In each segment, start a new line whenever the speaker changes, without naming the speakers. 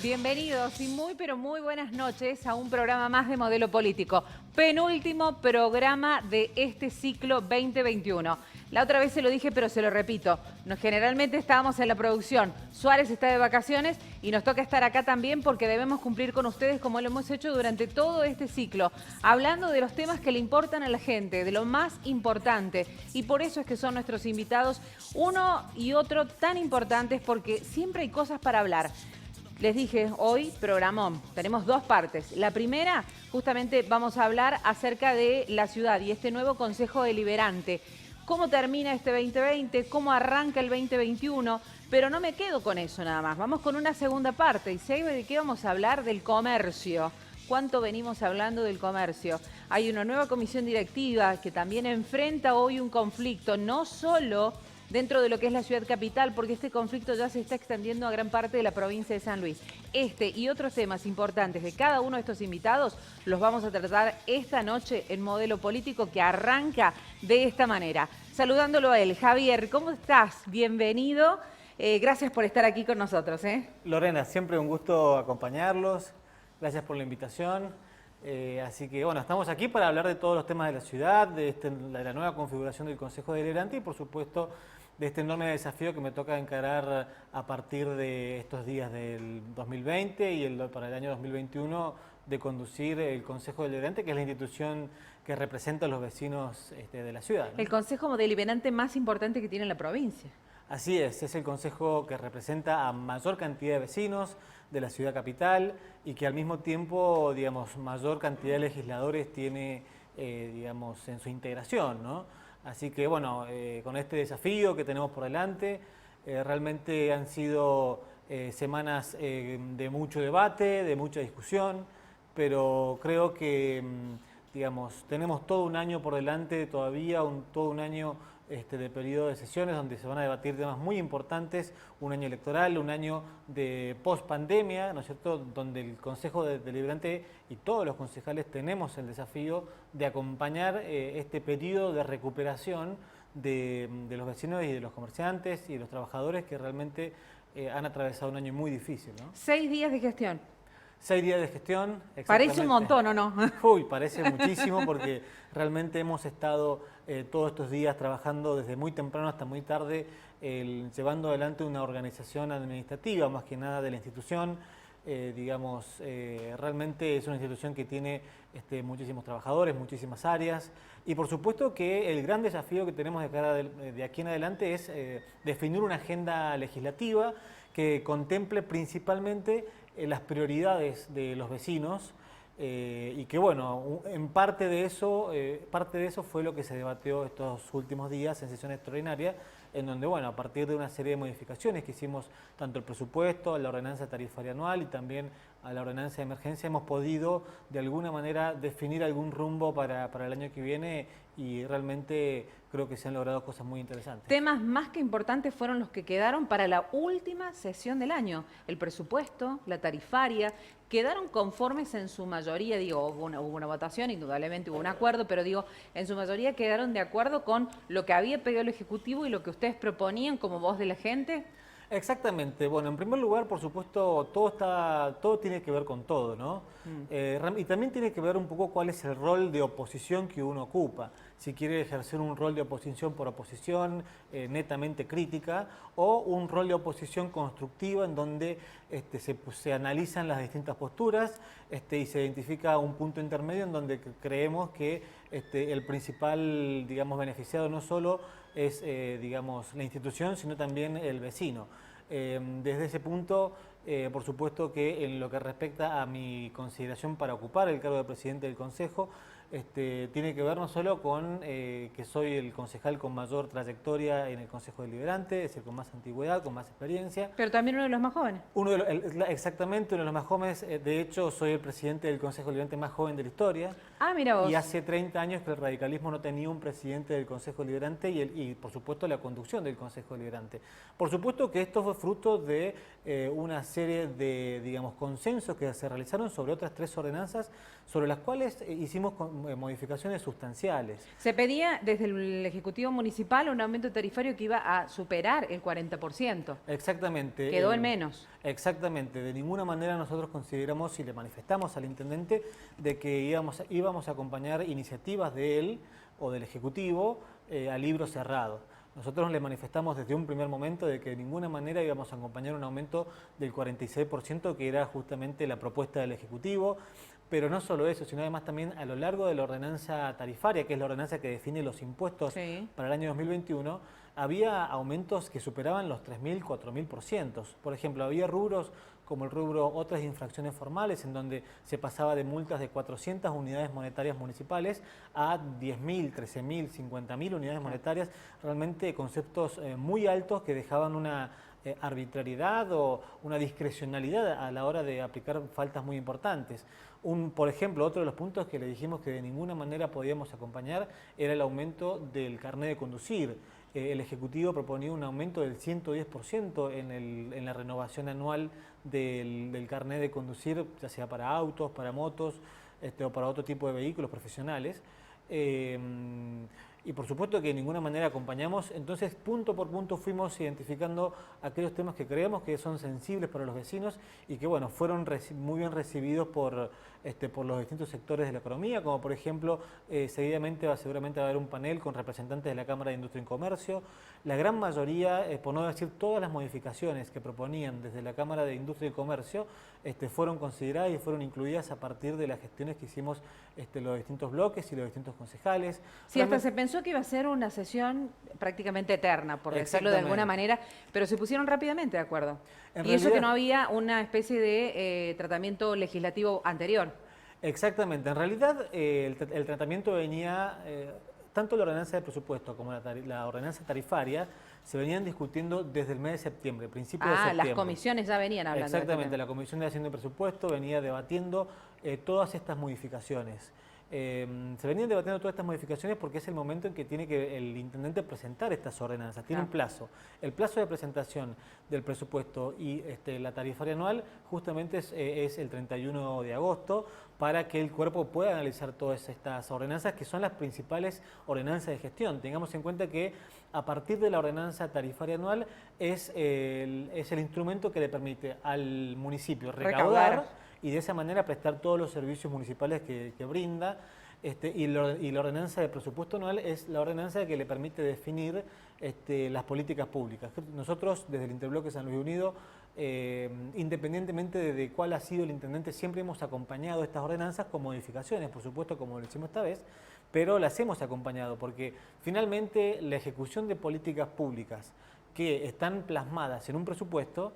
Bienvenidos y muy pero muy buenas noches a un programa más de Modelo Político. Penúltimo programa de este ciclo 2021. La otra vez se lo dije, pero se lo repito. Generalmente estábamos en la producción. Suárez está de vacaciones y nos toca estar acá también porque debemos cumplir con ustedes como lo hemos hecho durante todo este ciclo. Hablando de los temas que le importan a la gente, de lo más importante. Y por eso es que son nuestros invitados uno y otro tan importantes porque siempre hay cosas para hablar. Les dije, hoy programón, tenemos dos partes. La primera, justamente vamos a hablar acerca de la ciudad y este nuevo Consejo Deliberante. ¿Cómo termina este 2020? ¿Cómo arranca el 2021? Pero no me quedo con eso nada más. Vamos con una segunda parte. ¿Y sabe de qué vamos a hablar? Del comercio. ¿Cuánto venimos hablando del comercio? Hay una nueva comisión directiva que también enfrenta hoy un conflicto, no solo dentro de lo que es la ciudad capital, porque este conflicto ya se está extendiendo a gran parte de la provincia de San Luis. Este y otros temas importantes de cada uno de estos invitados los vamos a tratar esta noche en Modelo Político, que arranca de esta manera. Saludándolo a él. Javier, ¿cómo estás? Bienvenido. Gracias por estar aquí con nosotros.
Lorena, siempre un gusto acompañarlos. Gracias por la invitación. Así que bueno, estamos aquí para hablar de todos los temas de la ciudad, de la nueva configuración del Consejo Deliberante y por supuesto de este enorme desafío que me toca encarar a partir de estos días del 2020 y para el año 2021 de conducir el Consejo Deliberante, que es la institución que representa a los vecinos de la ciudad, ¿no?
El consejo deliberante más importante que tiene la provincia.
Así es el consejo que representa a mayor cantidad de vecinos de la ciudad capital y que al mismo tiempo, digamos, mayor cantidad de legisladores tiene, digamos, en su integración, ¿no? Así que, bueno, con este desafío que tenemos por delante, realmente han sido semanas de mucho debate, de mucha discusión, pero creo que, digamos, tenemos todo un año por delante todavía, todo un año de periodo de sesiones donde se van a debatir temas muy importantes, un año electoral, un año de post-pandemia, ¿no es cierto?, donde el Consejo Deliberante y todos los concejales tenemos el desafío de acompañar este periodo de recuperación de los vecinos y de los comerciantes y de los trabajadores que realmente han atravesado un año muy difícil, ¿no?
6 días de gestión.
6 días de gestión.
Parece un montón, ¿o no?
Uy, parece muchísimo porque realmente hemos estado todos estos días trabajando desde muy temprano hasta muy tarde, llevando adelante una organización administrativa, más que nada de la institución. Digamos, realmente es una institución que tiene muchísimos trabajadores, muchísimas áreas y por supuesto que el gran desafío que tenemos de aquí en adelante es definir una agenda legislativa que contemple principalmente las prioridades de los vecinos y que bueno, en parte de eso fue lo que se debatió estos últimos días en sesión extraordinaria, en donde bueno, a partir de una serie de modificaciones que hicimos tanto el presupuesto, a la ordenanza tarifaria anual y también a la ordenanza de emergencia, hemos podido de alguna manera definir algún rumbo para el año que viene y realmente creo que se han logrado cosas muy interesantes.
Temas más que importantes fueron los que quedaron para la última sesión del año. El presupuesto, la tarifaria, quedaron conformes en su mayoría, digo, hubo una votación, indudablemente hubo un acuerdo, pero digo, en su mayoría quedaron de acuerdo con lo que había pedido el Ejecutivo y lo que ustedes proponían como voz de la gente.
Exactamente. Bueno, en primer lugar, por supuesto, todo tiene que ver con todo, ¿no? Y también tiene que ver un poco cuál es el rol de oposición que uno ocupa. Si quiere ejercer un rol de oposición por oposición, netamente crítica, o un rol de oposición constructiva en donde se analizan las distintas posturas y se identifica un punto intermedio en donde creemos que el principal, digamos, beneficiado no solo es, digamos, la institución, sino también el vecino. Desde ese punto, por supuesto que en lo que respecta a mi consideración para ocupar el cargo de presidente del Consejo, tiene que ver no solo con que soy el concejal con mayor trayectoria en el Consejo Deliberante, es decir, con más antigüedad, con más experiencia.
Pero también uno de los más jóvenes.
Exactamente, uno de los más jóvenes. De hecho, soy el presidente del Consejo Deliberante más joven de la historia.
Ah, mira vos.
Y hace 30 años que el radicalismo no tenía un presidente del Consejo Deliberante y por supuesto, la conducción del Consejo Deliberante. Por supuesto que esto fue fruto de una serie de, digamos, consensos que se realizaron sobre otras 3 ordenanzas, sobre las cuales hicimos modificaciones sustanciales.
Se pedía desde el Ejecutivo Municipal un aumento tarifario que iba a superar el 40%.
Exactamente.
Quedó en menos.
Exactamente. De ninguna manera nosotros consideramos y le manifestamos al intendente de que íbamos a acompañar iniciativas de él o del Ejecutivo a libro cerrado. Nosotros le manifestamos desde un primer momento de que de ninguna manera íbamos a acompañar un aumento del 46%, que era justamente la propuesta del Ejecutivo. Pero no solo eso, sino además también a lo largo de la ordenanza tarifaria, que es la ordenanza que define los impuestos para el año 2021, había aumentos que superaban los 3.000, 4.000%. Por ejemplo, había rubros como el rubro otras infracciones formales, en donde se pasaba de multas de 400 unidades monetarias municipales a 10.000, 13.000, 50.000 unidades monetarias, realmente conceptos muy altos que dejaban una arbitrariedad o una discrecionalidad a la hora de aplicar faltas muy importantes. Por ejemplo, otro de los puntos que le dijimos que de ninguna manera podíamos acompañar era el aumento del carné de conducir. El Ejecutivo proponía un aumento del 110% en la renovación anual del carné de conducir, ya sea para autos, para motos o para otro tipo de vehículos profesionales. Y por supuesto que de ninguna manera acompañamos, entonces punto por punto fuimos identificando aquellos temas que creemos que son sensibles para los vecinos y que bueno, fueron muy bien recibidos por los distintos sectores de la economía, como por ejemplo, seguidamente seguramente va a haber un panel con representantes de la Cámara de Industria y Comercio. La gran mayoría, por no decir todas las modificaciones que proponían desde la Cámara de Industria y Comercio, fueron consideradas y fueron incluidas a partir de las gestiones que hicimos los distintos bloques y los distintos concejales.
Sí, hasta se pensó que iba a ser una sesión prácticamente eterna, por decirlo de alguna manera, pero se pusieron rápidamente de acuerdo. Y eso que no había una especie de tratamiento legislativo anterior.
Exactamente. En realidad, el tratamiento venía, tanto la ordenanza de presupuesto como la ordenanza tarifaria, se venían discutiendo desde el mes de septiembre, principios de septiembre.
Las comisiones ya venían hablando.
Exactamente, la Comisión de Hacienda y Presupuesto venía debatiendo todas estas modificaciones. Se venían debatiendo todas estas modificaciones porque es el momento en que tiene que el intendente presentar estas ordenanzas. Tiene un plazo. El plazo de presentación del presupuesto y la tarifaria anual justamente es el 31 de agosto para que el cuerpo pueda analizar todas estas ordenanzas que son las principales ordenanzas de gestión. Tengamos en cuenta que a partir de la ordenanza tarifaria anual es el instrumento que le permite al municipio recaudar y de esa manera prestar todos los servicios municipales que brinda. Y la ordenanza de presupuesto anual es la ordenanza que le permite definir las políticas públicas. Nosotros, desde el Interbloque San Luis Unido, independientemente de cuál ha sido el intendente, siempre hemos acompañado estas ordenanzas con modificaciones, por supuesto, como lo hicimos esta vez, pero las hemos acompañado porque finalmente la ejecución de políticas públicas que están plasmadas en un presupuesto,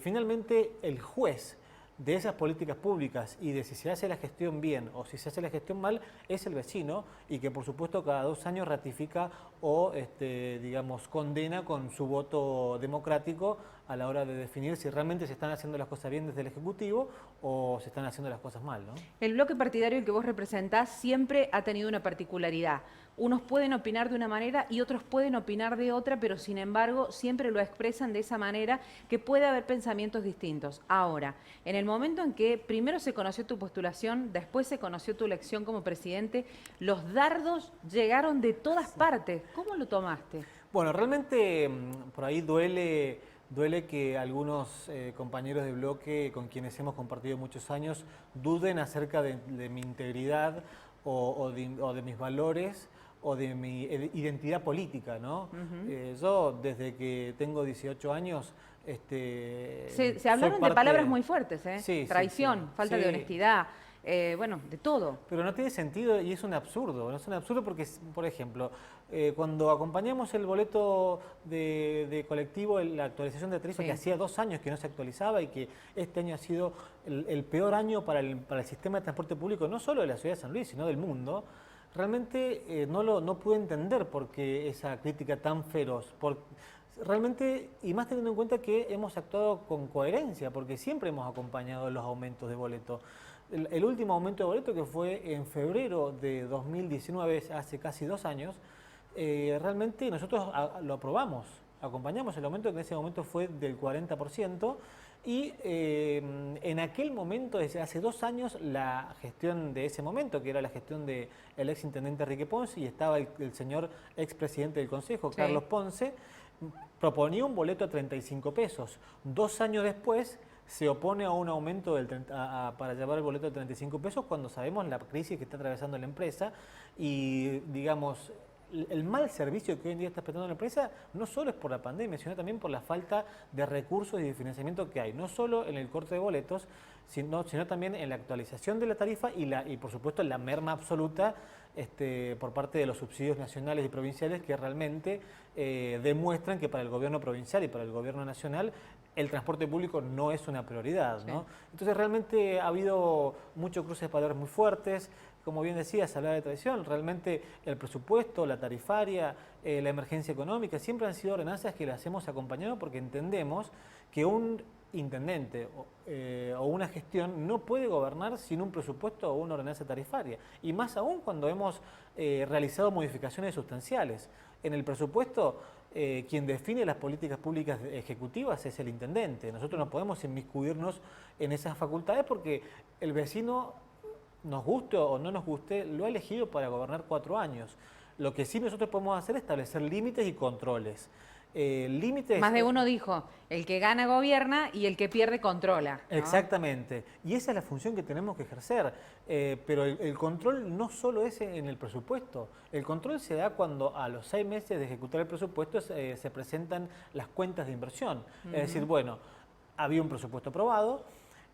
finalmente el juez de esas políticas públicas y de si se hace la gestión bien o si se hace la gestión mal es el vecino y que por supuesto cada 2 años ratifica o digamos condena con su voto democrático a la hora de definir si realmente se están haciendo las cosas bien desde el Ejecutivo o se están haciendo las cosas mal, ¿no?
El bloque partidario que vos representás siempre ha tenido una particularidad. Unos pueden opinar de una manera y otros pueden opinar de otra, pero sin embargo siempre lo expresan de esa manera que puede haber pensamientos distintos. Ahora, en el momento en que primero se conoció tu postulación, después se conoció tu elección como presidente, los dardos llegaron de todas partes. ¿Cómo lo tomaste?
Bueno, realmente por ahí duele que algunos compañeros de bloque con quienes hemos compartido muchos años duden acerca de mi integridad o de mis valores o de mi identidad política, ¿no? Yo, desde que tengo 18 años...
Se hablaron de palabras muy fuertes, ¿eh?
Sí,
traición, falta de honestidad, bueno, de todo.
Pero no tiene sentido y es un absurdo. Es un absurdo porque, por ejemplo, cuando acompañamos el boleto de colectivo, la actualización de tarifa, que hacía 2 años que no se actualizaba y que este año ha sido el peor año para el sistema de transporte público, no solo de la ciudad de San Luis, sino del mundo, realmente no pude entender por qué esa crítica tan feroz. Realmente, y más teniendo en cuenta que hemos actuado con coherencia, porque siempre hemos acompañado los aumentos de boleto. El último aumento de boleto, que fue en febrero de 2019, hace casi 2 años, realmente nosotros lo aprobamos, acompañamos el aumento, que en ese momento fue del 40%, y en aquel momento, desde hace 2 años, la gestión de ese momento, que era la gestión del ex intendente Enrique Ponce, y estaba el señor ex presidente del Consejo,
Sí.
Carlos Ponce, proponía un boleto a 35 pesos. 2 años después se opone a un aumento para llevar el boleto de 35 pesos cuando sabemos la crisis que está atravesando la empresa y, digamos, el mal servicio que hoy en día está prestando la empresa no solo es por la pandemia, sino también por la falta de recursos y de financiamiento que hay, no solo en el corte de boletos, sino también en la actualización de la tarifa y por supuesto la merma absoluta por parte de los subsidios nacionales y provinciales que realmente demuestran que para el gobierno provincial y para el gobierno nacional el transporte público no es una prioridad, ¿no?
Sí.
Entonces realmente ha habido muchos cruces de palabras muy fuertes. Como bien decías, hablaba de traición, realmente el presupuesto, la tarifaria, la emergencia económica, siempre han sido ordenanzas que las hemos acompañado porque entendemos que un intendente o una gestión no puede gobernar sin un presupuesto o una ordenanza tarifaria. Y más aún cuando hemos realizado modificaciones sustanciales. En el presupuesto, quien define las políticas públicas ejecutivas es el intendente. Nosotros no podemos inmiscuirnos en esas facultades porque el vecino, nos guste o no nos guste, lo ha elegido para gobernar 4 años. Lo que sí nosotros podemos hacer es establecer límites y controles. Límites...
Más de uno dijo, el que gana gobierna y el que pierde controla, ¿no?
Exactamente. Y esa es la función que tenemos que ejercer. Pero el control no solo es en el presupuesto. El control se da cuando a los 6 meses de ejecutar el presupuesto se presentan las cuentas de inversión. Es decir, bueno, había un presupuesto aprobado,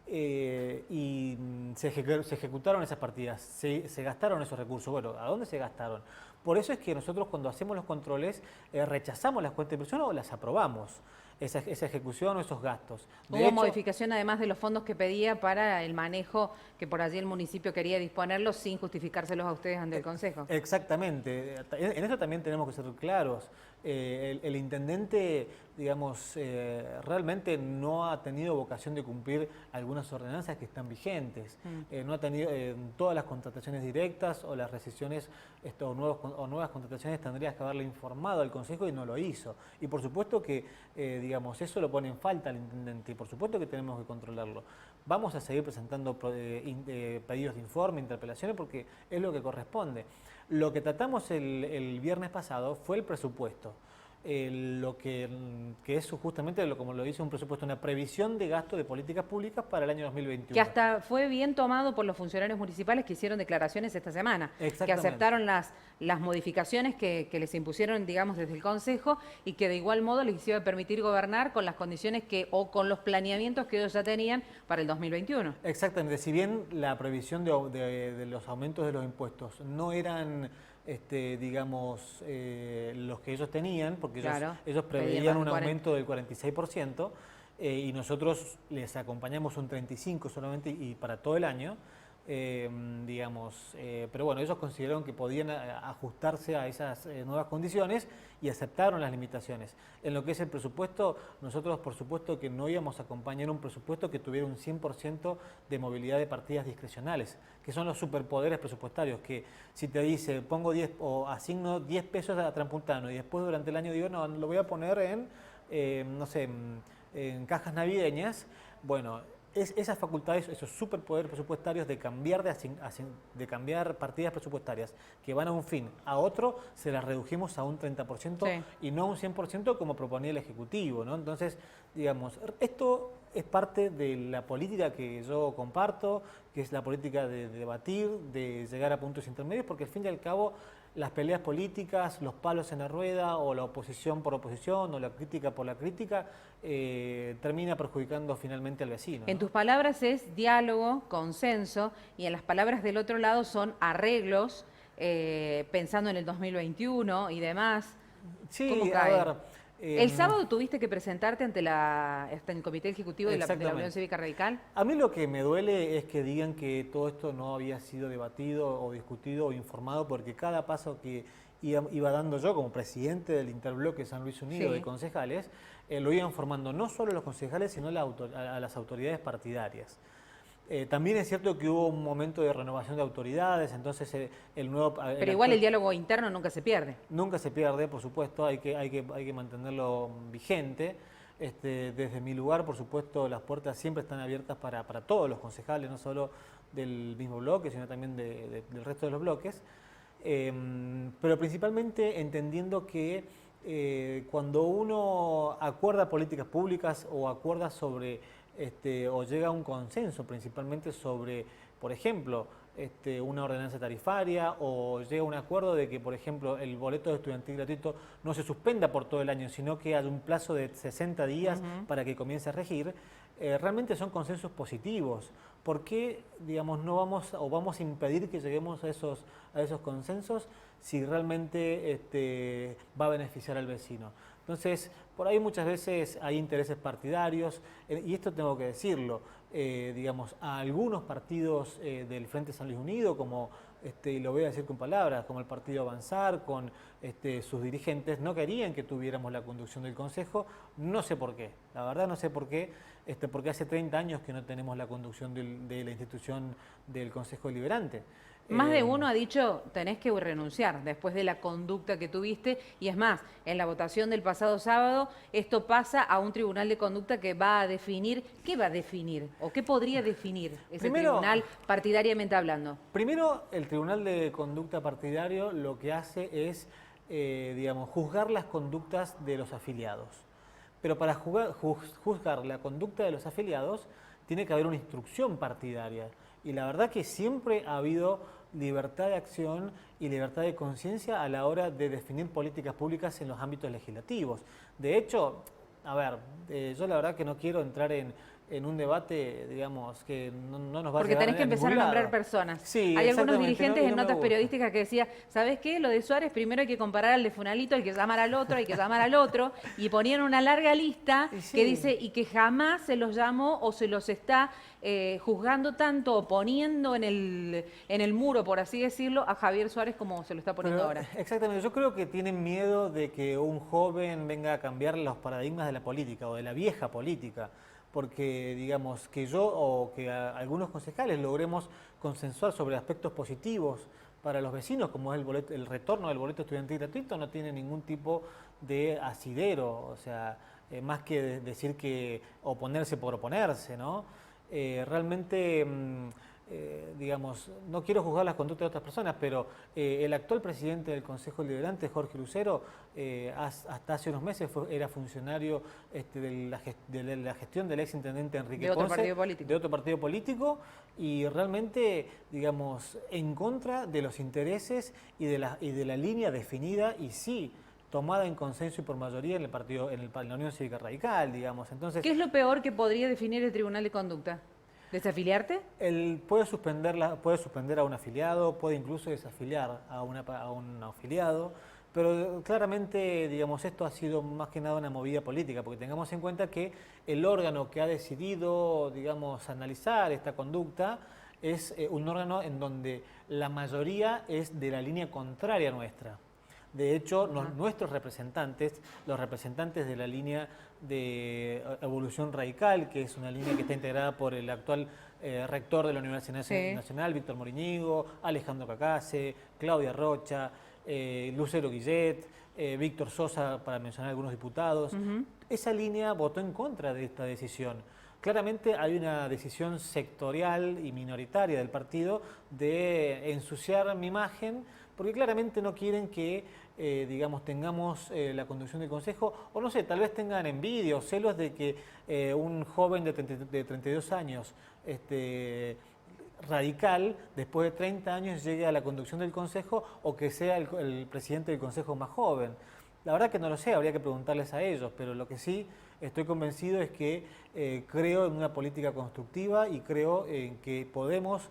y se ejecutaron esas partidas, se gastaron esos recursos. Bueno, ¿a dónde se gastaron? Por eso es que nosotros cuando hacemos los controles rechazamos las cuentas de inversión o las aprobamos, esa ejecución o esos gastos. De
Hubo
hecho,
modificación además de los fondos que pedía para el manejo que por allí el municipio quería disponerlos sin justificárselos a ustedes ante el Consejo.
Exactamente. En eso también tenemos que ser claros. El intendente, digamos, realmente no ha tenido vocación de cumplir algunas ordenanzas que están vigentes. No ha tenido todas las contrataciones directas o las rescisiones o nuevas contrataciones tendrías que haberle informado al Consejo y no lo hizo. Y por supuesto que, digamos, eso lo pone en falta al intendente y por supuesto que tenemos que controlarlo. Vamos a seguir presentando pedidos de informe, interpelaciones, porque es lo que corresponde. Lo que tratamos el viernes pasado fue el presupuesto. Que es justamente, como lo dice un presupuesto, una previsión de gasto de políticas públicas para el año 2021.
Que hasta fue bien tomado por los funcionarios municipales que hicieron declaraciones esta semana, que aceptaron las modificaciones que les impusieron, digamos, desde el Consejo y que de igual modo les iba a permitir gobernar con las condiciones o con los planeamientos que ellos ya tenían para el 2021.
Exactamente, si bien la previsión de los aumentos de los impuestos no eran digamos, los que ellos tenían, porque
claro,
ellos preveían un aumento del 46%, y nosotros les acompañamos un 35% solamente y para todo el año, digamos, pero bueno, ellos consideraron que podían ajustarse a esas nuevas condiciones y aceptaron las limitaciones. En lo que es el presupuesto, nosotros por supuesto que no íbamos a acompañar un presupuesto que tuviera un 100% de movilidad de partidas discrecionales, que son los superpoderes presupuestarios, que si te dice pongo 10 o asigno 10 pesos a Transpuntano y después durante el año digo no, lo voy a poner en, no sé, en cajas navideñas, bueno, esas facultades, esos superpoderes presupuestarios de cambiar, de cambiar partidas presupuestarias que van a un fin a otro, se las redujimos a un 30%
sí,
y no a un 100% como proponía el Ejecutivo, ¿no? Entonces, digamos, esto es parte de la política que yo comparto, que es la política de debatir, de llegar a puntos intermedios, porque al fin y al cabo las peleas políticas, los palos en la rueda o la oposición por oposición o la crítica por la crítica termina perjudicando finalmente al vecino, ¿no?
En tus palabras es diálogo, consenso, y en las palabras del otro lado son arreglos, pensando en el 2021 y demás.
Sí,
¿Cómo
a
cae?
ver...
El sábado tuviste que presentarte ante el Comité Ejecutivo de la Unión Cívica Radical.
A mí lo que me duele es que digan que todo esto no había sido debatido o discutido o informado, porque cada paso que iba dando yo como presidente del Interbloque San Luis Unido de concejales, lo iban formando no solo los concejales, sino a las autoridades partidarias. También es cierto que hubo un momento de renovación de autoridades, entonces el nuevo...
Pero igual el diálogo interno nunca se pierde.
Nunca se pierde, por supuesto, hay que mantenerlo vigente. Desde mi lugar, por supuesto, las puertas siempre están abiertas para todos los concejales, no solo del mismo bloque, sino también del resto de los bloques. Pero principalmente entendiendo que cuando uno acuerda políticas públicas o acuerda sobre, o llega a un consenso principalmente sobre, por ejemplo, una ordenanza tarifaria o llega a un acuerdo de que, por ejemplo, el boleto estudiantil gratuito no se suspenda por todo el año, sino que haya un plazo de 60 días para que comience a regir, realmente son consensos positivos. ¿Por qué, digamos, no vamos o vamos a impedir que lleguemos a esos consensos si realmente va a beneficiar al vecino? Entonces, por ahí muchas veces hay intereses partidarios, y esto tengo que decirlo, digamos, a algunos partidos del Frente San Luis Unido, como, y lo voy a decir con palabras, como el Partido Avanzar, con sus dirigentes, no querían que tuviéramos la conducción del Consejo, no sé por qué, la verdad no sé por qué, porque hace 30 años que no tenemos la conducción de la institución del Consejo Deliberante.
Más de uno ha dicho, tenés que renunciar después de la conducta que tuviste, y es más, en la votación del pasado sábado, esto pasa a un tribunal de conducta que va a definir, ¿qué va a definir? ¿O qué podría definir ese tribunal partidariamente hablando?
Primero, el Tribunal de Conducta Partidario lo que hace es, digamos, juzgar las conductas de los afiliados. Pero para juzgar la conducta de los afiliados, tiene que haber una instrucción partidaria. Y la verdad que siempre ha habido libertad de acción y libertad de conciencia a la hora de definir políticas públicas en los ámbitos legislativos. De hecho, a ver, yo la verdad que no quiero entrar en un debate, digamos, que no nos va a llevar a ningún lado.
Porque tenés que empezar a nombrar personas.
Sí,
hay algunos dirigentes
no
en notas periodísticas que decían, ¿sabes qué? Lo de Suárez primero hay que comparar al de Funalito, hay que llamar al otro, hay que llamar al otro, y ponían una larga lista que dice, y que jamás se los llamó o se los está juzgando tanto o poniendo en el muro, por así decirlo, a Javier Suárez como se lo está poniendo ahora.
Exactamente, yo creo que tienen miedo de que un joven venga a cambiar los paradigmas de la política o de la vieja política, porque digamos que yo o que algunos concejales logremos consensuar sobre aspectos positivos para los vecinos, como es el retorno del boleto estudiantil gratuito, no tiene ningún tipo de asidero, o sea, más que decir que oponerse por oponerse, ¿no? Realmente, digamos, no quiero juzgar las conductas de otras personas, pero el actual presidente del Consejo Deliberante, Jorge Lucero, hasta hace unos meses era funcionario de la gestión del exintendente Enrique Ponce, de otro partido político, y realmente, digamos, en contra de los intereses y de la línea definida, y sí, tomada en consenso y por mayoría en la Unión Cívica Radical, digamos. Entonces,
¿qué es lo peor que podría definir el Tribunal de Conducta? ¿Desafiliarte?
Él puede suspender a un afiliado, puede incluso desafiliar a un afiliado, pero claramente, digamos, esto ha sido más que nada una movida política, porque tengamos en cuenta que el órgano que ha decidido, digamos, analizar esta conducta es un órgano en donde la mayoría es de la línea contraria nuestra. De hecho, nuestros representantes, los representantes de la línea de Evolución Radical, que es una línea que está integrada por el actual rector de la Universidad Nacional, Víctor Morínigo, Alejandro Cacase, Claudia Rocha, Lucero Guillet, Víctor Sosa, para mencionar algunos diputados. Esa línea votó en contra de esta decisión. Claramente hay una decisión sectorial y minoritaria del partido de ensuciar mi imagen, porque claramente no quieren que, digamos, tengamos la conducción del Consejo, o no sé, tal vez tengan envidia o celos de que un joven de 32 años radical, después de 30 años, llegue a la conducción del Consejo o que sea el presidente del Consejo más joven. La verdad que no lo sé, habría que preguntarles a ellos, pero lo que sí estoy convencido es que creo en una política constructiva y creo en que podemos,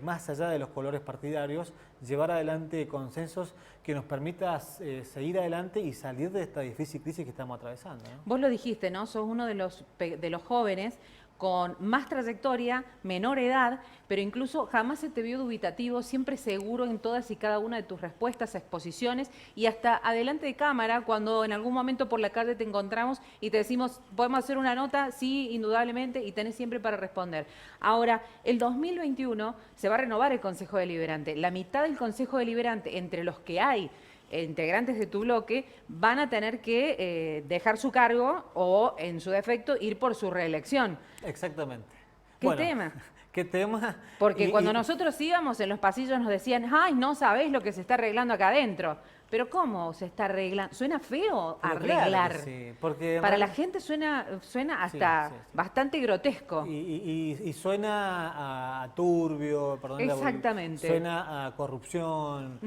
más allá de los colores partidarios, llevar adelante consensos que nos permita seguir adelante y salir de esta difícil crisis que estamos atravesando, ¿no?
Vos lo dijiste, ¿no? Sos uno de los jóvenes con más trayectoria, menor edad, pero incluso jamás se te vio dubitativo, siempre seguro en todas y cada una de tus respuestas, exposiciones y hasta adelante de cámara cuando en algún momento por la calle te encontramos y te decimos, ¿podemos hacer una nota? Sí, indudablemente, y tenés siempre para responder. Ahora, el 2021 se va a renovar el Consejo Deliberante. La mitad del Consejo Deliberante, entre los que hay integrantes de tu bloque, van a tener que dejar su cargo o, en su defecto, ir por su reelección.
Exactamente.
¿Qué
Bueno,
tema?
¿qué tema?
Porque cuando nosotros íbamos en los pasillos nos decían, ay, no sabés lo que se está arreglando acá adentro. Pero ¿cómo se está arreglando? Suena feo
Pero
arreglar.
claro que sí, porque
Para la gente suena hasta
sí, sí.
bastante grotesco.
Y suena a turbio, perdón,
Exactamente.
suena a corrupción.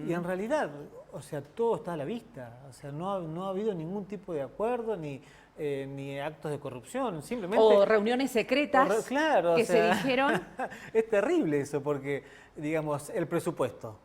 Y en realidad, o sea, todo está a la vista. O sea, no ha habido ningún tipo de acuerdo ni actos de corrupción. Simplemente.
O reuniones secretas
Claro,
que
o sea,
se dijeron.
es terrible eso, porque, digamos, el presupuesto,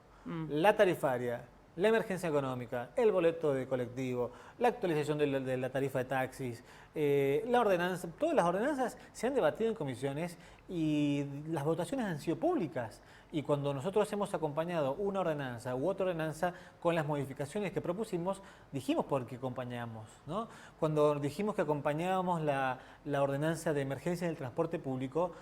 la tarifaria, la emergencia económica, el boleto de colectivo, la actualización de la tarifa de taxis, la ordenanza, todas las ordenanzas se han debatido en comisiones y las votaciones han sido públicas. Y cuando nosotros hemos acompañado una ordenanza u otra ordenanza con las modificaciones que propusimos, dijimos por qué acompañamos, ¿no? Cuando dijimos que acompañábamos la ordenanza de emergencia del transporte público,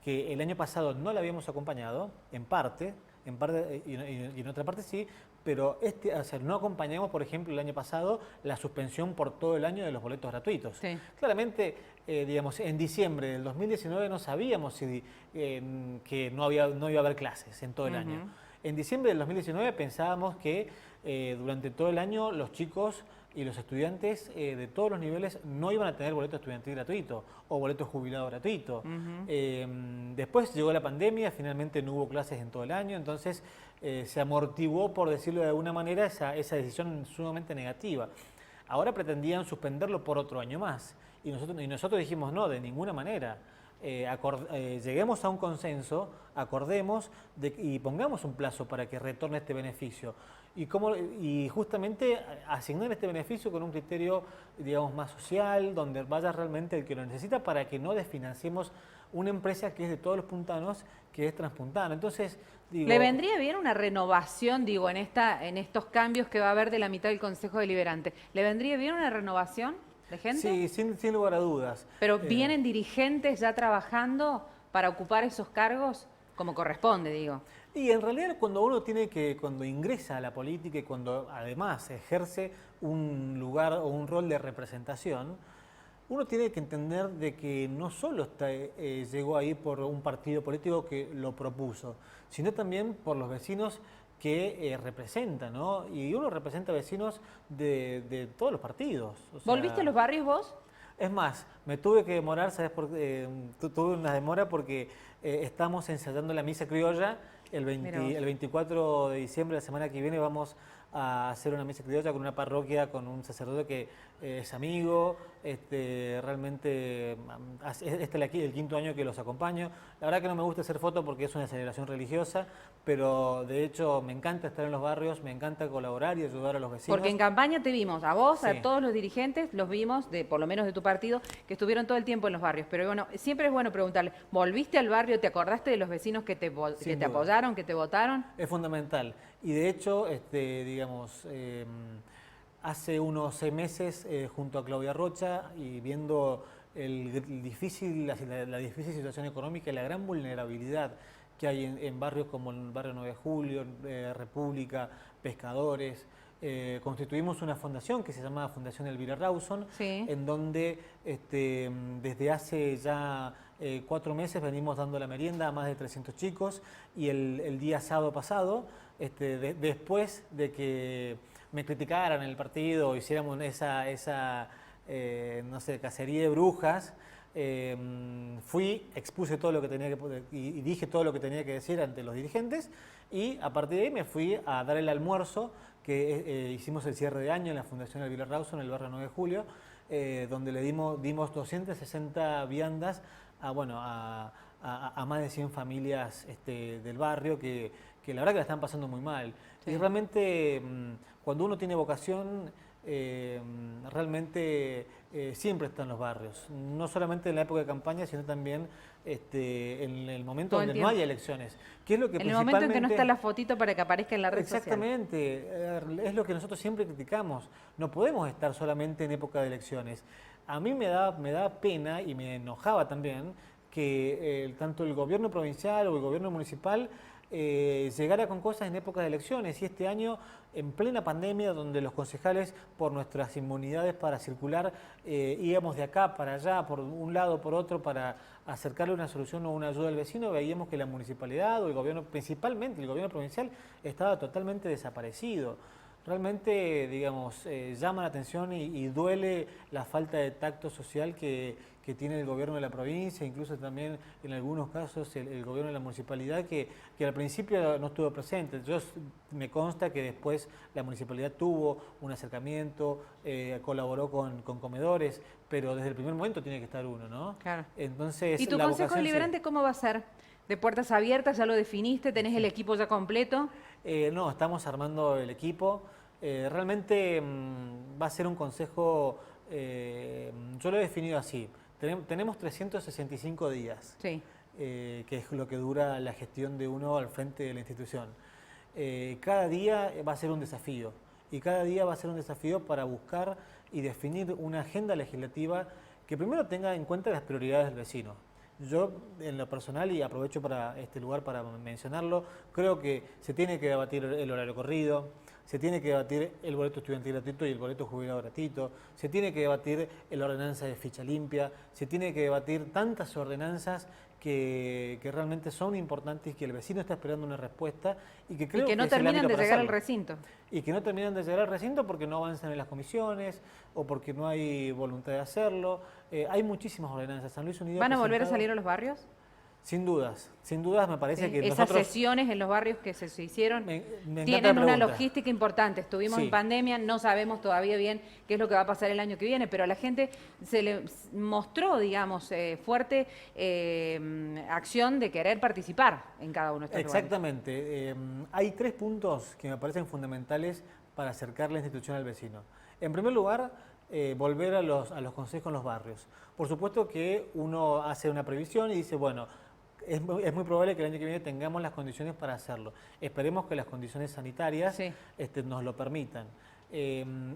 que el año pasado no la habíamos acompañado, en parte y en otra parte sí, pero o sea, no acompañamos, por ejemplo, el año pasado la suspensión por todo el año de los boletos gratuitos.
Sí.
Claramente, digamos, en diciembre del 2019 no sabíamos que no iba a haber clases en todo el año. En diciembre del 2019 pensábamos que durante todo el año los chicos y los estudiantes de todos los niveles no iban a tener boleto estudiantil gratuito o boleto jubilado gratuito. Después llegó la pandemia, finalmente no hubo clases en todo el año, entonces se amortiguó, por decirlo de alguna manera, esa decisión sumamente negativa. Ahora pretendían suspenderlo por otro año más y nosotros dijimos no, de ninguna manera. Lleguemos a un consenso, acordemos y pongamos un plazo para que retorne este beneficio. Y justamente asignar este beneficio con un criterio, digamos, más social, donde vaya realmente el que lo necesita para que no desfinanciemos una empresa que es de todos los puntanos, que es Transpuntana. Entonces, digo,
¿le vendría bien una renovación, digo, en estos cambios que va a haber de la mitad del Consejo Deliberante? ¿Le vendría bien una renovación de gente?
Sí, sin lugar a dudas.
¿Pero vienen dirigentes ya trabajando para ocupar esos cargos como corresponde, digo?
Y en realidad cuando ingresa a la política y cuando además ejerce un lugar o un rol de representación, uno tiene que entender de que no solo llegó ahí por un partido político que lo propuso, sino también por los vecinos que representa, ¿no? Y uno representa vecinos de todos los partidos. O sea,
¿volviste a los barrios vos?
es más, me tuve que demorar, ¿sabes por qué? Tuve una demora porque estamos ensayando la misa criolla. El 24 de diciembre, la semana que viene, vamos a hacer una misa criolla con una parroquia, con un sacerdote que es amigo, realmente este es el quinto año que los acompaño. La verdad que no me gusta hacer fotos porque es una celebración religiosa, pero de hecho me encanta estar en los barrios, me encanta colaborar y ayudar a los vecinos.
Porque en campaña te vimos, a vos,
Sí.
a todos los dirigentes, los vimos, por lo menos de tu partido, que estuvieron todo el tiempo en los barrios. Pero bueno, siempre es bueno preguntarle, ¿volviste al barrio? ¿Te acordaste de los vecinos que te
duda.
apoyaron, que te votaron?
Es fundamental. Y de hecho, digamos, hace unos 6 meses, junto a Claudia Rocha y viendo la difícil situación económica y la gran vulnerabilidad que hay en barrios como el barrio 9 de Julio, República, Pescadores, constituimos una fundación que se llama Fundación Elvira Rawson,
Sí.
en donde desde hace ya 4 meses venimos dando la merienda a más de 300 chicos y el día sábado pasado, después de que me criticaran en el partido, hiciéramos esa no sé, cacería de brujas, expuse todo lo que tenía y dije todo lo que tenía que decir ante los dirigentes y a partir de ahí me fui a dar el almuerzo que hicimos el cierre de año en la Fundación Elvira Rawson, en el barrio 9 de Julio, donde le dimos 260 viandas a más de 100 familias del barrio que la verdad que la están pasando muy mal.
Sí.
Y realmente cuando uno tiene vocación realmente siempre está en los barrios, no solamente en la época de campaña, sino también en el momento donde no hay elecciones. ¿Qué es lo que
en el momento en que no está la fotito para que aparezca en la red
exactamente, social. Es lo que nosotros siempre criticamos. No podemos estar solamente en época de elecciones. A mí me da pena y me enojaba también que tanto el gobierno provincial o el gobierno municipal llegara con cosas en época de elecciones. Y este año, en plena pandemia, donde los concejales, por nuestras inmunidades para circular, íbamos de acá para allá, por un lado, por otro, para acercarle una solución o una ayuda al vecino, veíamos que la municipalidad o el gobierno, principalmente el gobierno provincial, estaba totalmente desaparecido. Realmente, digamos, llama la atención y duele la falta de tacto social que tiene el gobierno de la provincia, incluso también en algunos casos el gobierno de la municipalidad, que al principio no estuvo presente. Me consta que después la municipalidad tuvo un acercamiento, colaboró con comedores, pero desde el primer momento tiene que estar uno, ¿no?
Claro.
Entonces,
¿Y tu consejo deliberante cómo va a ser? ¿De puertas abiertas? ¿Ya lo definiste? ¿Tenés el equipo ya completo?
No, estamos armando el equipo. Realmente va a ser un consejo, yo lo he definido así, tenemos 365 días,
sí.
Que es lo que dura la gestión de uno al frente de la institución. Cada día va a ser un desafío y cada día va a ser un desafío para buscar y definir una agenda legislativa que primero tenga en cuenta las prioridades del vecino. Yo, en lo personal, y aprovecho para este lugar para mencionarlo, creo que se tiene que debatir el horario corrido, se tiene que debatir el boleto estudiantil gratuito y el boleto jubilado gratuito, se tiene que debatir la ordenanza de ficha limpia, se tiene que debatir tantas ordenanzas que realmente son importantes y que el vecino está esperando una respuesta y que creo
que no terminan de llegar al recinto.
Y que no terminan de llegar al recinto porque no avanzan en las comisiones o porque no hay voluntad de hacerlo. Hay muchísimas ordenanzas. San Luis Unido
¿Van a volver a salir a los barrios?
Sin dudas me parece que
esas
nosotros...
sesiones en los barrios que se hicieron
me
tienen una logística importante. Estuvimos
sí.
en pandemia, no sabemos todavía bien qué es lo que va a pasar el año que viene, pero a la gente se le mostró, digamos, fuerte acción de querer participar en cada uno de estos lugares.
Exactamente. Hay 3 puntos que me parecen fundamentales para acercar la institución al vecino. En primer lugar, volver a los consejos en los barrios. Por supuesto que uno hace una previsión y dice, bueno, es muy probable que el año que viene tengamos las condiciones para hacerlo. Esperemos que las condiciones sanitarias
sí.
Nos lo permitan.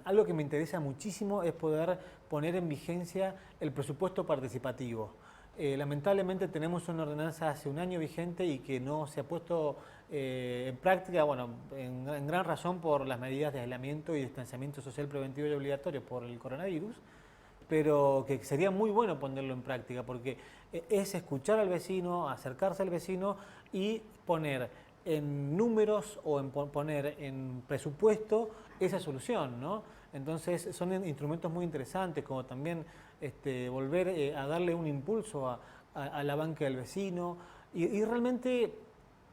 Algo que me interesa muchísimo es poder poner en vigencia el presupuesto participativo. Lamentablemente tenemos una ordenanza hace un año vigente y que no se ha puesto en práctica, bueno, en gran razón por las medidas de aislamiento y distanciamiento social preventivo y obligatorio por el coronavirus, pero que sería muy bueno ponerlo en práctica porque es escuchar al vecino, acercarse al vecino y poner en números o poner en presupuesto esa solución, ¿no? Entonces son instrumentos muy interesantes, como también volver a darle un impulso a la banca del vecino y realmente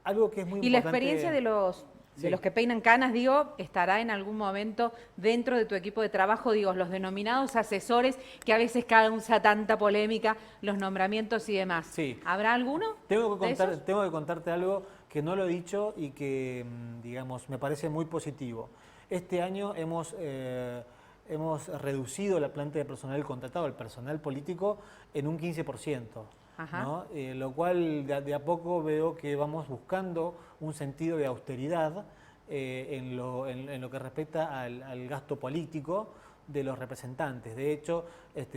algo que es muy importante.
Y la experiencia de los que peinan canas, digo, estará en algún momento dentro de tu equipo de trabajo, digo, los denominados asesores, que a veces causa tanta polémica, los nombramientos y demás.
Sí.
¿Habrá alguno?
Tengo que contarte algo que no lo he dicho y que, digamos, me parece muy positivo. Este año hemos reducido la planta de personal contratado, el personal político, en un 15%. ¿No? Lo cual de a poco veo que vamos buscando un sentido de austeridad en lo que respecta al gasto político de los representantes. De hecho,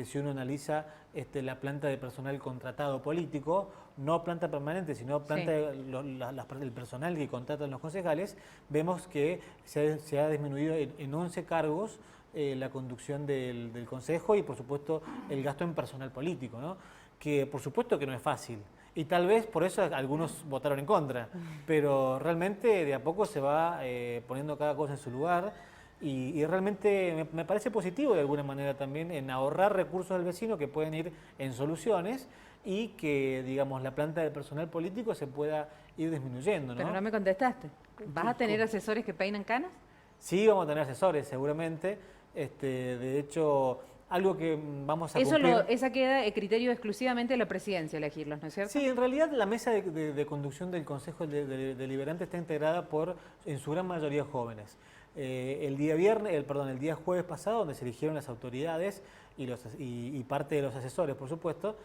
si uno analiza la planta de personal contratado político, no planta permanente, sino planta el personal que contratan los concejales, vemos que se ha disminuido en 11 cargos la conducción del consejo y, por supuesto, el gasto en personal político, ¿no? Que por supuesto que no es fácil y tal vez por eso algunos votaron en contra, pero realmente de a poco se va poniendo cada cosa en su lugar y realmente me parece positivo de alguna manera también en ahorrar recursos del vecino que pueden ir en soluciones y que, digamos, la planta de personal político se pueda ir disminuyendo, ¿no?
Pero no me contestaste. ¿Vas a tener asesores que peinan canas?
Sí, vamos a tener asesores seguramente. De hecho, algo que vamos a cumplir...
Esa queda a criterio exclusivamente de la presidencia elegirlos, ¿no es cierto?
Sí, en realidad la mesa de conducción del Consejo Deliberante está integrada por, en su gran mayoría, jóvenes. el día el día jueves pasado, donde se eligieron las autoridades y parte de los asesores, por supuesto.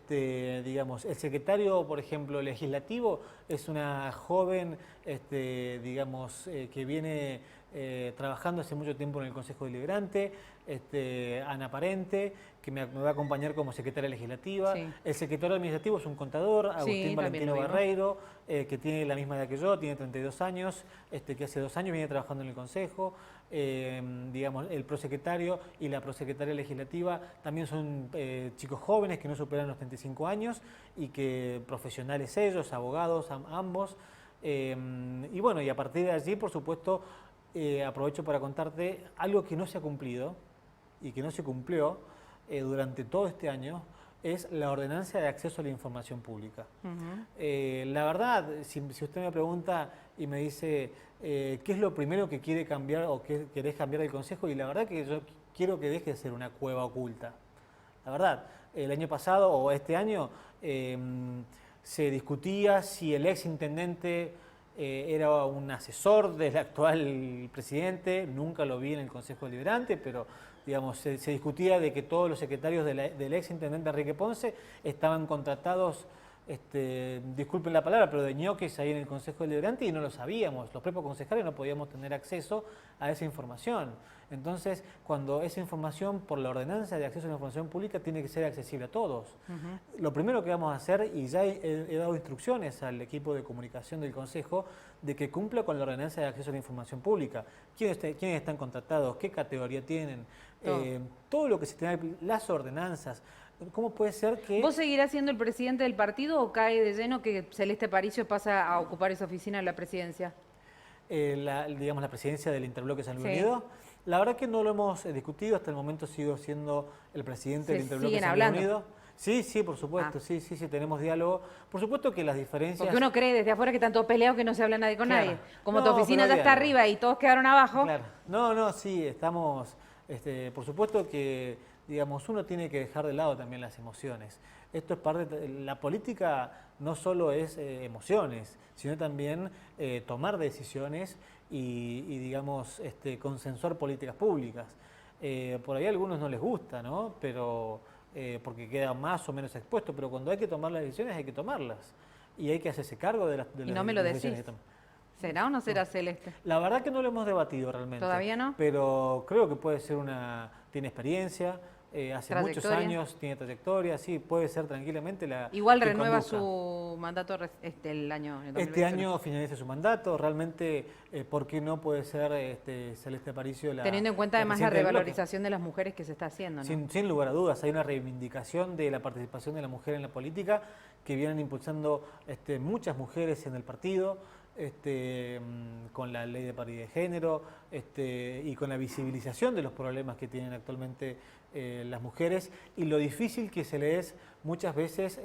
Digamos, el secretario, por ejemplo, legislativo es una joven, digamos, que viene trabajando hace mucho tiempo en el Consejo Deliberante, Ana Parente, que me va a acompañar como secretaria legislativa.
Sí.
El secretario administrativo es un contador, Agustín
Sí,
Valentino Barreiro, que tiene la misma edad que yo, tiene 32 años, que hace 2 años viene trabajando en el Consejo. Digamos, el prosecretario y la prosecretaria legislativa también son chicos jóvenes que no superan los 35 años y que profesionales ellos, abogados ambos. Y bueno, y a partir de allí, por supuesto, aprovecho para contarte algo que no se ha cumplido y que no se cumplió durante todo este año, es la ordenanza de acceso a la información pública. La verdad, si usted me pregunta y me dice qué es lo primero que quiere cambiar o qué querés cambiar del Consejo, y la verdad que yo quiero que deje de ser una cueva oculta. La verdad, el año pasado o este año se discutía si el ex intendente era un asesor del actual presidente. Nunca lo vi en el Consejo Deliberante, pero digamos, se discutía de que todos los secretarios del ex intendente Enrique Ponce estaban contratados, disculpen la palabra, pero de ñoquis ahí en el Consejo Deliberante, y no lo sabíamos. Los propios concejales no podíamos tener acceso a esa información. Entonces, cuando esa información, por la ordenanza de acceso a la información pública, tiene que ser accesible a todos. Lo primero que vamos a hacer, y ya he dado instrucciones al equipo de comunicación del Consejo, de que cumpla con la ordenanza de acceso a la información pública. ¿Quiénes están contratados? ¿Qué categoría tienen? Todo lo que se tenga, las ordenanzas. ¿Cómo puede ser que...?
¿Vos seguirás siendo el presidente del partido o cae de lleno que Celeste Aparicio pasa a ocupar esa oficina en la presidencia?
Digamos, la presidencia del Interbloque San Luis
Sí.
Unido. La verdad que no lo hemos discutido, hasta el momento sigo siendo el presidente del Interbloque San Luis Unido. Sí, por supuesto, sí, tenemos diálogo. Por supuesto que las diferencias...
Porque uno cree desde afuera que están todos peleados, que no se habla nadie con nadie. Como
No,
tu oficina
pero
ya está
diálogo.
arriba y todos quedaron abajo.
Claro. No, sí, estamos... por supuesto que, digamos, uno tiene que dejar de lado también las emociones. Esto es parte... La política no solo es emociones, sino también tomar decisiones y digamos, consensuar políticas públicas. Por ahí a algunos no les gusta, ¿no? Pero... porque queda más o menos expuesto, pero cuando hay que tomar las decisiones hay que tomarlas y hay que hacerse cargo de las
Y no me lo
decisiones
decís.
que toman.
¿Será o no será Celeste?
La verdad que no lo hemos debatido realmente.
¿Todavía no?
Pero creo que puede ser tiene experiencia, hace muchos
Trayectoria.
años, tiene trayectoria, sí, puede ser tranquilamente la
Igual
que
renueva
conduzca.
su mandato el año. el
Este
2021.
año finaliza su mandato, realmente, ¿por qué no puede ser Celeste Aparicio la
Teniendo en cuenta además la
presidenta del bloque?
revalorización de las mujeres que se está haciendo, ¿no?
Sin lugar a dudas, hay una reivindicación de la participación de la mujer en la política que vienen impulsando muchas mujeres en el partido, con la ley de paridad de género y con la visibilización de los problemas que tienen actualmente las mujeres y lo difícil que se les es muchas veces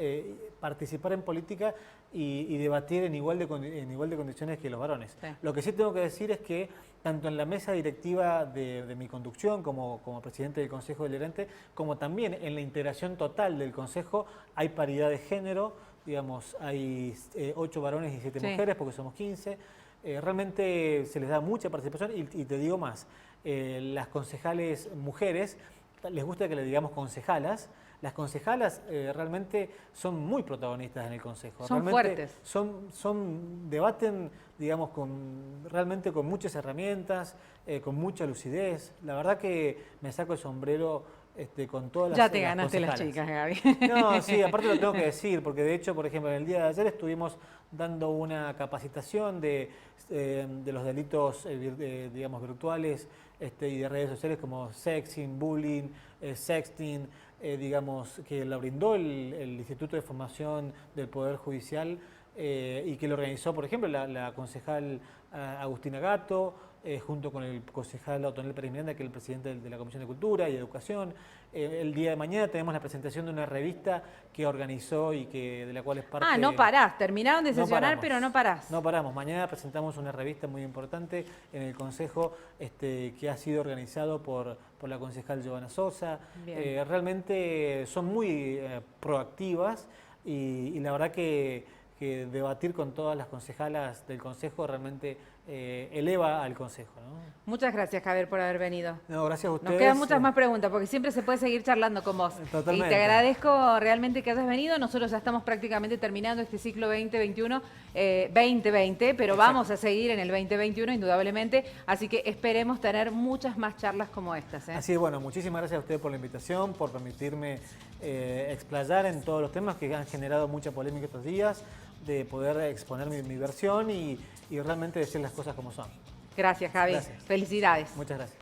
participar en política y debatir en igual de condiciones que los varones.
Sí.
Lo que sí tengo que decir es que tanto en la mesa directiva de mi conducción como presidente del Consejo Deliberante, como también en la integración total del Consejo, hay paridad de género, digamos, hay 8 varones y 7
Sí.
mujeres, porque somos 15. Realmente se les da mucha participación y te digo más, las concejales mujeres, les gusta que le digamos concejalas. Las concejalas realmente son muy protagonistas en el Consejo.
Son
realmente
fuertes.
Debaten, digamos, realmente con muchas herramientas, con mucha lucidez. La verdad que me saco el sombrero con todas
Ya
las
te ganaste las
concejalas.
chicas, Gaby.
No, sí, aparte lo tengo que decir, porque de hecho, por ejemplo, en el día de ayer estuvimos dando una capacitación de los delitos, digamos, virtuales y de redes sociales como sexting, bullying, sexting, digamos, que la brindó el Instituto de Formación del Poder Judicial y que lo organizó, por ejemplo, la concejal Agustina Gato, junto con el concejal Otonel Pérez Miranda, que es el presidente de la Comisión de Cultura y Educación. El día de mañana tenemos la presentación de una revista que organizó y de la cual es parte...
No parás. Terminaron de
No
sesionar,
paramos.
pero no parás.
No paramos. Mañana presentamos una revista muy importante en el Consejo que ha sido organizado por la concejal Giovanna Sosa.
Bien.
Realmente son muy proactivas y la verdad que debatir con todas las concejalas del Consejo realmente eleva al Consejo, ¿no?
Muchas gracias, Javier, por haber venido.
No, gracias a ustedes.
Nos quedan muchas más preguntas, porque siempre se puede seguir charlando con vos.
Totalmente.
Y te agradezco realmente que hayas venido. Nosotros ya estamos prácticamente terminando este ciclo 2021, 2020, pero vamos a seguir en el 2021, indudablemente. Así que esperemos tener muchas más charlas como estas.
Así es, bueno, muchísimas gracias a ustedes por la invitación, por permitirme explayar en todos los temas que han generado mucha polémica estos días, de poder exponer mi versión y realmente decir las cosas como son.
Gracias, Javi.
Gracias.
Felicidades.
Muchas gracias.